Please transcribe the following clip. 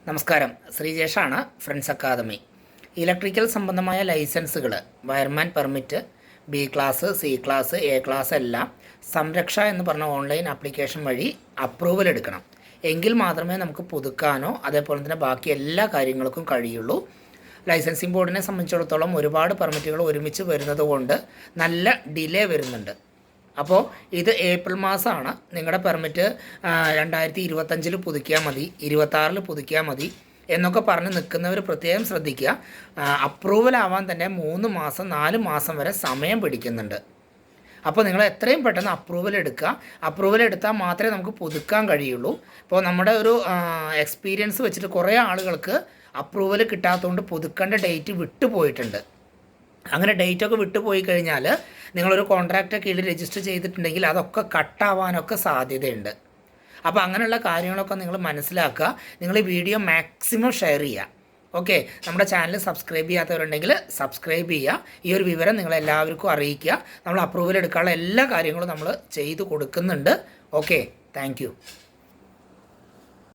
നമസ്കാരം, ശ്രീജേഷാണ്, friends academy. Electrical സംബന്ധമായ ലൈസൻസുകൾ, wireman permit, B class, C class, A class എല്ലാം സംരക്ഷ എന്ന് പറഞ്ഞ ഓൺലൈൻ ആപ്ലിക്കേഷൻ വഴി അപ്രൂവൽ എടുക്കണം. എങ്കിൽ മാത്രമേ നമുക്ക് പുതുക്കാനോ അതേപോലെ തന്നെ ബാക്കി എല്ലാ കാര്യങ്ങൾക്കും കഴിയുള്ളൂ. ലൈസൻസിംഗ് ബോർഡിനെ സംബന്ധിച്ചിടത്തോളം ഒരുപാട് പെർമിറ്റുകൾ ഒരുമിച്ച് വരുന്നത് കൊണ്ട് നല്ല ഡിലേ വരുന്നുണ്ട്. അപ്പോൾ ഇത് ഏപ്രിൽ മാസമാണ്. നിങ്ങളുടെ പെർമിറ്റ് 2025 പുതുക്കിയാൽ മതി, 26 പുതുക്കിയാൽ മതി എന്നൊക്കെ പറഞ്ഞ് നിൽക്കുന്നവർ പ്രത്യേകം ശ്രദ്ധിക്കുക. അപ്രൂവൽ ആവാൻ തന്നെ 3 മാസം 4 മാസം വരെ സമയം പിടിക്കുന്നുണ്ട്. അപ്പോൾ നിങ്ങൾ എത്രയും പെട്ടെന്ന് അപ്രൂവൽ എടുക്കുക. അപ്രൂവൽ എടുത്താൽ മാത്രമേ നമുക്ക് പുതുക്കാൻ കഴിയുള്ളൂ. ഇപ്പോൾ നമ്മുടെ ഒരു എക്സ്പീരിയൻസ് വെച്ചിട്ട് കുറേ ആളുകൾക്ക് അപ്രൂവൽ കിട്ടാത്തതുകൊണ്ട് പുതുക്കേണ്ട ഡേറ്റ് വിട്ടുപോയിട്ടുണ്ട്. അങ്ങനെ ഡേറ്റൊക്കെ വിട്ടുപോയി കഴിഞ്ഞാൽ നിങ്ങളൊരു കോൺട്രാക്റ്റ് കീഴിൽ രജിസ്റ്റർ ചെയ്തിട്ടുണ്ടെങ്കിൽ അതൊക്കെ കട്ടാവാനൊക്കെ സാധ്യതയുണ്ട്. അപ്പോൾ അങ്ങനെയുള്ള കാര്യങ്ങളൊക്കെ നിങ്ങൾ മനസ്സിലാക്കുക. നിങ്ങൾ ഈ വീഡിയോ മാക്സിമം ഷെയർ ചെയ്യുക. ഓക്കെ, നമ്മുടെ ചാനൽ സബ്സ്ക്രൈബ് ചെയ്യാത്തവരുണ്ടെങ്കിൽ സബ്സ്ക്രൈബ് ചെയ്യുക. ഈ ഒരു വിവരം നിങ്ങളെല്ലാവർക്കും അറിയിക്കുക. നമ്മൾ അപ്രൂവൽ എടുക്കാനുള്ള എല്ലാ കാര്യങ്ങളും നമ്മൾ ചെയ്തു കൊടുക്കുന്നുണ്ട്. Okay, thank